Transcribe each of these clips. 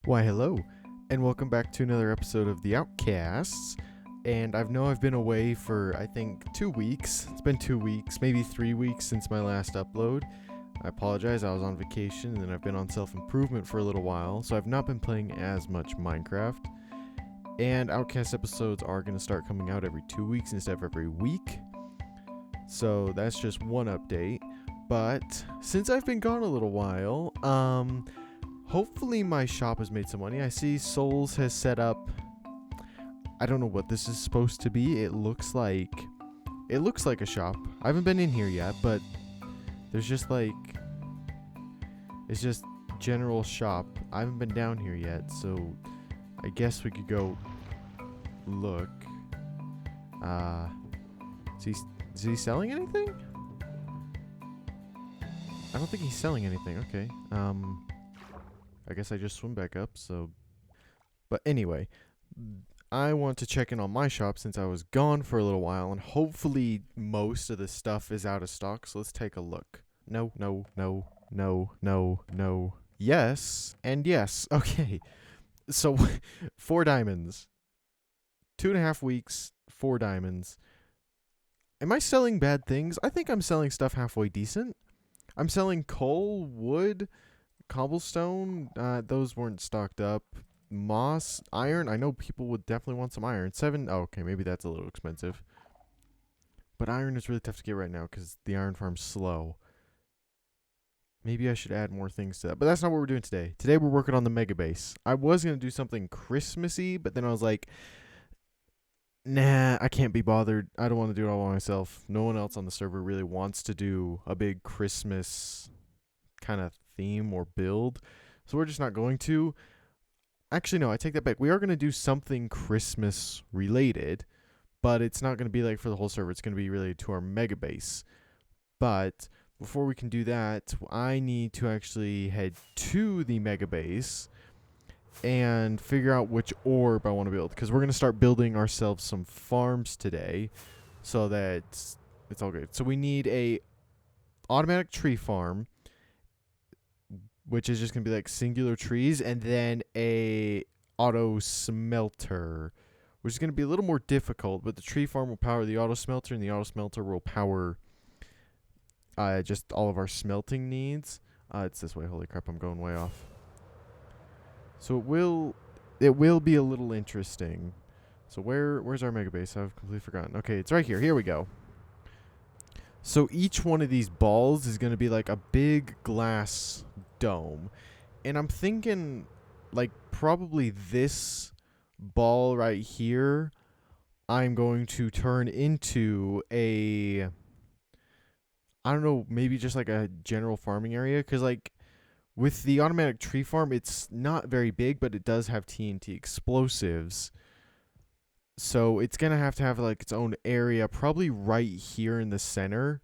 Why, hello, and welcome back to another episode of the OutCasts. And I know I've been away for, I think, 2 weeks. It's been 2 weeks, maybe 3 weeks since my last upload. I apologize, I was on vacation, and then I've been on self-improvement for a little while, so I've not been playing as much Minecraft. And OutCast episodes are going to start coming out every 2 weeks instead of every week. So that's just one update. But since I've been gone a little while, hopefully my shop has made some money. I see Souls has set up, I don't know what this is supposed to be. It looks like a shop. I haven't been in here yet, but there's just like, it's just general shop. I haven't been down here yet, so I guess we could go look. Is he selling anything? I don't think he's selling anything. Okay. I guess I just swim back up, so. But anyway, I want to check in on my shop since I was gone for a little while, and hopefully most of the stuff is out of stock, so let's take a look. No. Yes, and yes. Okay. So, 4 diamonds. 2.5 weeks, 4 diamonds. Am I selling bad things? I think I'm selling stuff halfway decent. I'm selling coal, wood, cobblestone. Those weren't stocked up. Moss, iron. I know people would definitely want some iron. 7. Oh, okay, maybe that's a little expensive. But iron is really tough to get right now because the iron farm's slow. Maybe I should add more things to that. But that's not what we're doing today. Today we're working on the mega base. I was going to do something Christmassy, but then I was like, nah, I can't be bothered. I don't want to do it all by myself. No one else on the server really wants to do a big Christmas kind of theme or build. So we're just not going to. Actually, no, I take that back. We are going to do something Christmas related, but it's not going to be like for the whole server. It's going to be related to our mega base. But before we can do that, I need to actually head to the mega base and figure out which orb I want to build, because we're going to start building ourselves some farms today so that it's all good. So we need a automatic tree farm, which is just going to be like singular trees, and then a auto smelter, which is going to be a little more difficult, but the tree farm will power the auto smelter, and the auto smelter will power just all of our smelting needs. It's this way. Holy crap, I'm going way off. So it will be a little interesting. So where's our mega base? I've completely forgotten. Okay, it's right here. Here we go. So each one of these balls is going to be like a big glass dome. And I'm thinking like probably this ball right here I'm going to turn into a, I don't know, maybe just like a general farming area, cuz like with the automatic tree farm, it's not very big, but it does have TNT explosives. So it's going to have like its own area, probably right here in the center.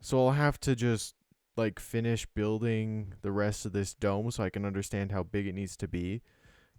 So I'll have to just like finish building the rest of this dome so I can understand how big it needs to be.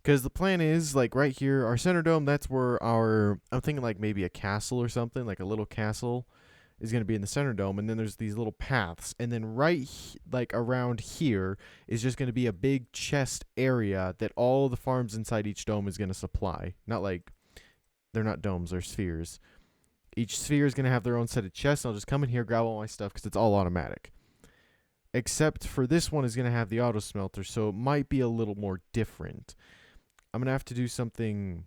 Because the plan is like right here, our center dome, that's where I'm thinking like maybe a castle or something, like a little castle is going to be in the center dome, and then there's these little paths, and then like around here is just going to be a big chest area that all the farms inside each dome is going to supply. Not like, they're not domes, they're spheres. Each sphere is going to have their own set of chests, and I'll just come in here, grab all my stuff, because it's all automatic. Except for this one is going to have the auto smelter, so it might be a little more different. I'm going to have to do something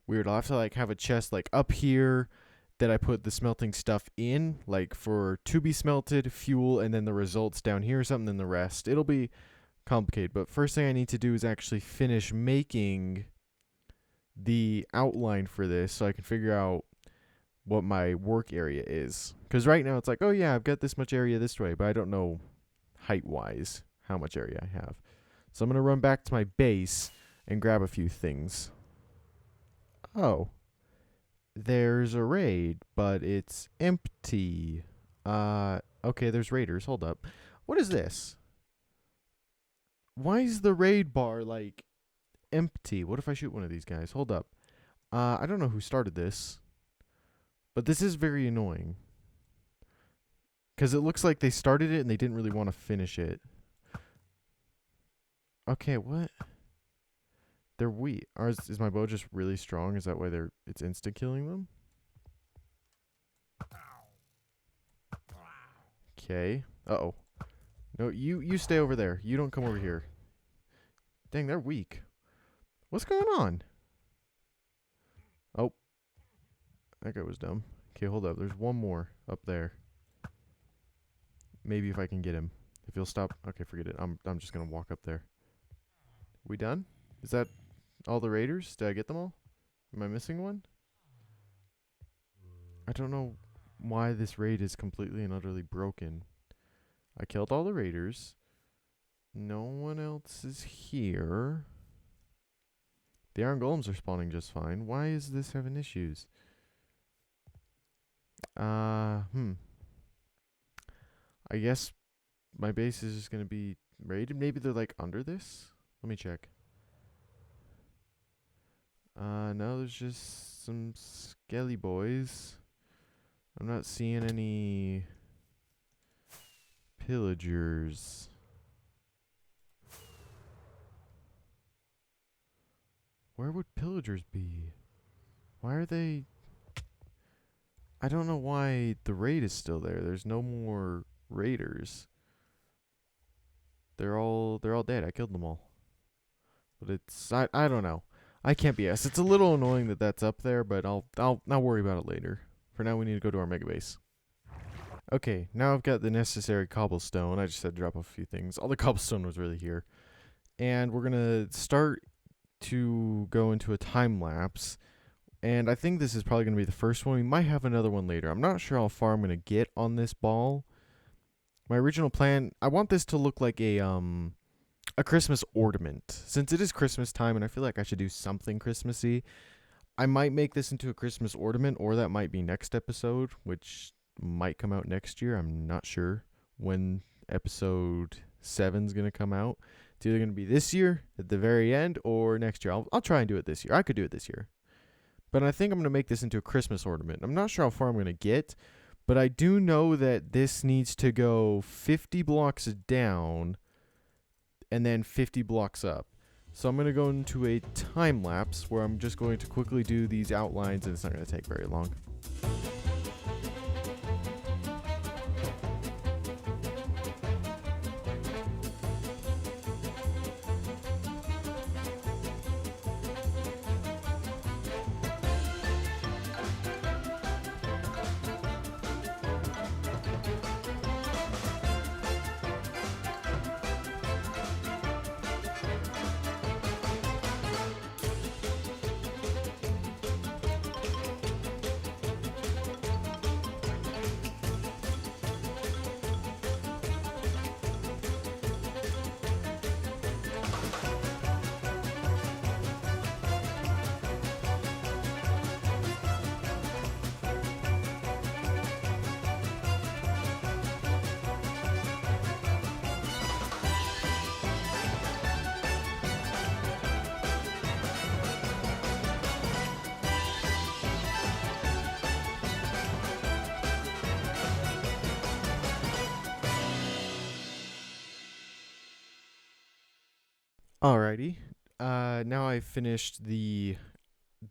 weird. I'll have to like have a chest like up here that I put the smelting stuff in, like for to be smelted, fuel, and then the results down here or something, then the rest. It'll be complicated, but first thing I need to do is actually finish making the outline for this so I can figure out what my work area is. Because right now it's like, oh yeah, I've got this much area this way, but I don't know height-wise how much area I have. So I'm going to run back to my base and grab a few things. Oh. There's a raid, but it's empty. Okay, there's raiders. Hold up. What is this? Why is the raid bar, like, empty? What if I shoot one of these guys? Hold up. I don't know who started this, but this is very annoying. Because it looks like they started it and they didn't really want to finish it. Okay, what? they're weak. Or is my bow just really strong? Is that why it's insta killing them? Okay. Uh-oh. No, you stay over there. You don't come over here. Dang, they're weak. What's going on? Oh. That guy was dumb. Okay, hold up. There's one more up there. Maybe if I can get him. If he'll stop. Okay, forget it. I'm just going to walk up there. We done? Is that all the raiders? Did I get them all? Am I missing one? I don't know why this raid is completely and utterly broken. I killed all the raiders. No one else is here. The iron golems are spawning just fine. Why is this having issues? I guess my base is just going to be raided. Maybe they're like under this? Let me check. No, there's just some skelly boys. I'm not seeing any pillagers. Where would pillagers be? Why are they... I don't know why the raid is still there. There's no more raiders. They're all dead. I killed them all. But it's I don't know. I can't BS. It's a little annoying that that's up there, but I'll worry about it later. For now, we need to go to our mega base. Okay, now I've got the necessary cobblestone. I just had to drop off a few things. All the cobblestone was really here. And we're going to start to go into a time lapse. And I think this is probably going to be the first one. We might have another one later. I'm not sure how far I'm going to get on this ball. My original plan, I want this to look like a Christmas ornament. Since it is Christmas time and I feel like I should do something Christmassy, I might make this into a Christmas ornament, or that might be next episode, which might come out next year. I'm not sure when episode 7 is going to come out. It's either going to be this year at the very end or next year. I'll try and do it this year. I could do it this year. But I think I'm going to make this into a Christmas ornament. I'm not sure how far I'm going to get, but I do know that this needs to go 50 blocks down and then 50 blocks up. So I'm going to go into a time lapse where I'm just going to quickly do these outlines, and it's not going to take very long. Alrighty. Now I've finished the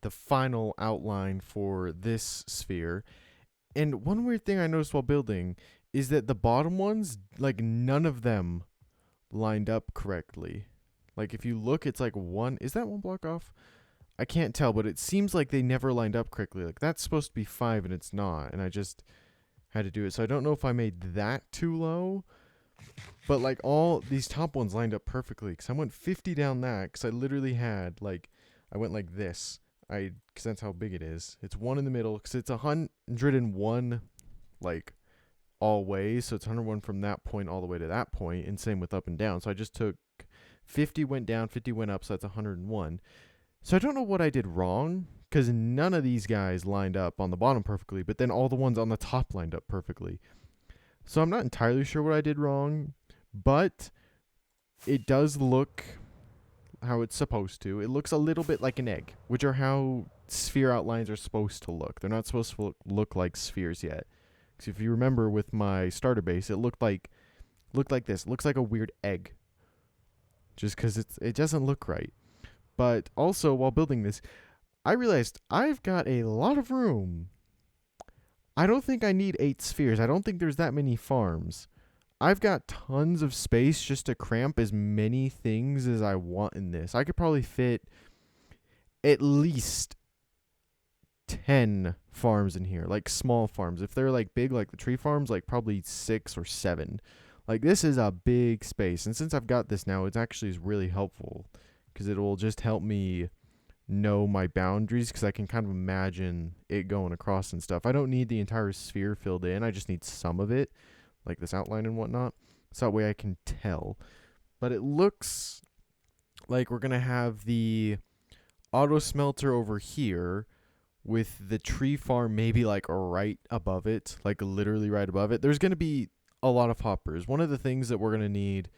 final outline for this sphere. And one weird thing I noticed while building is that the bottom ones, like none of them lined up correctly. Like if you look, it's like one, is that one block off? I can't tell, but it seems like they never lined up correctly. Like that's supposed to be 5 and it's not. And I just had to do it. So I don't know if I made that too low. But like all these top ones lined up perfectly, because I went 50 down that, because I literally had like, I went like this, because that's how big it is. It's 1 in the middle, because it's 101 like all ways, so it's 101 from that point all the way to that point, and same with up and down. So I just took 50 went down, 50 went up, so that's 101. So I don't know what I did wrong, because none of these guys lined up on the bottom perfectly, but then all the ones on the top lined up perfectly. So I'm not entirely sure what I did wrong, but it does look how it's supposed to. It looks a little bit like an egg, which are how sphere outlines are supposed to look. They're not supposed to look like spheres yet. Because if you remember with my starter base, it looked like this. It looks like a weird egg. Just because it doesn't look right. But also, while building this, I realized I've got a lot of room. I don't think I need 8 spheres. I don't think there's that many farms. I've got tons of space just to cramp as many things as I want in this. I could probably fit at least 10 farms in here, like small farms. If they're like big, like the tree farms, like probably 6 or 7. Like this is a big space. And since I've got this now, it actually is really helpful because it will just help me know my boundaries because I can kind of imagine it going across and stuff. I don't need the entire sphere filled in. I just need some of it, like this outline and whatnot. So that way I can tell. But it looks like we're going to have the auto smelter over here with the tree farm maybe like right above it, like literally right above it. There's going to be a lot of hoppers. One of the things that we're going to need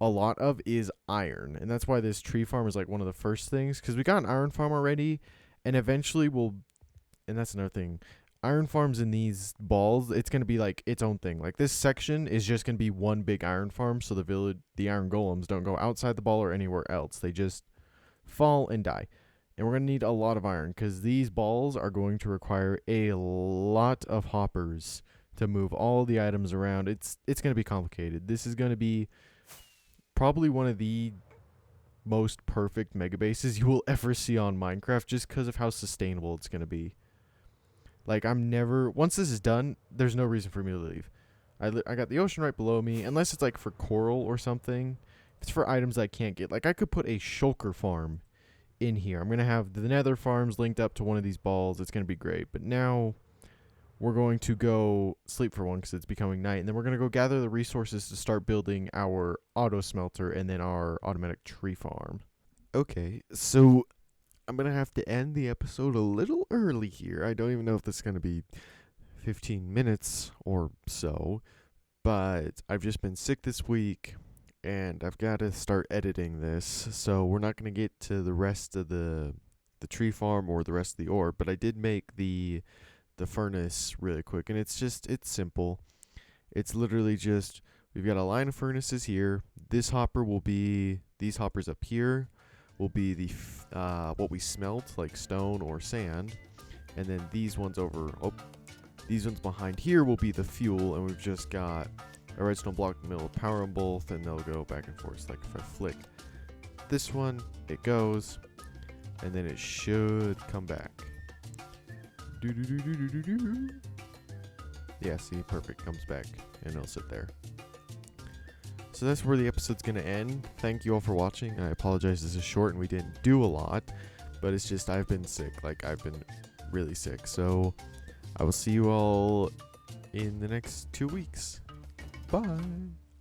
a lot of is iron, and that's why this tree farm is like one of the first things, because we got an iron farm already, and eventually we'll, and that's another thing, iron farms in these balls, it's going to be like its own thing. Like this section is just going to be one big iron farm, so the iron golems don't go outside the ball or anywhere else. They just fall and die. And we're going to need a lot of iron because these balls are going to require a lot of hoppers to move all the items around. It's going to be complicated. This is going to be probably one of the most perfect mega bases you will ever see on Minecraft just because of how sustainable it's going to be. Like, once this is done, there's no reason for me to leave. I got the ocean right below me, unless it's like for coral or something. If it's for items I can't get. Like, I could put a shulker farm in here. I'm going to have the nether farms linked up to one of these balls. It's going to be great. But now we're going to go sleep for one because it's becoming night. And then we're going to go gather the resources to start building our auto smelter and then our automatic tree farm. Okay, so I'm going to have to end the episode a little early here. I don't even know if this is going to be 15 minutes or so. But I've just been sick this week, and I've got to start editing this. So we're not going to get to the rest of the tree farm or the rest of the ore. But I did make the furnace really quick, and it's simple. It's literally just, we've got a line of furnaces here. This hopper will be, these hoppers up here will be the what we smelt, like stone or sand, and then these ones these ones behind here will be the fuel, and we've just got a redstone block in the middle, power them both, and they'll go back and forth. Like if I flick this one, it goes, and then it should come back. Yeah, see, perfect, comes back, and it'll sit there. So that's where the episode's going to end. Thank you all for watching. I apologize this is short and we didn't do a lot, but it's just I've been sick. Like, I've been really sick. So I will see you all in the next 2 weeks. Bye.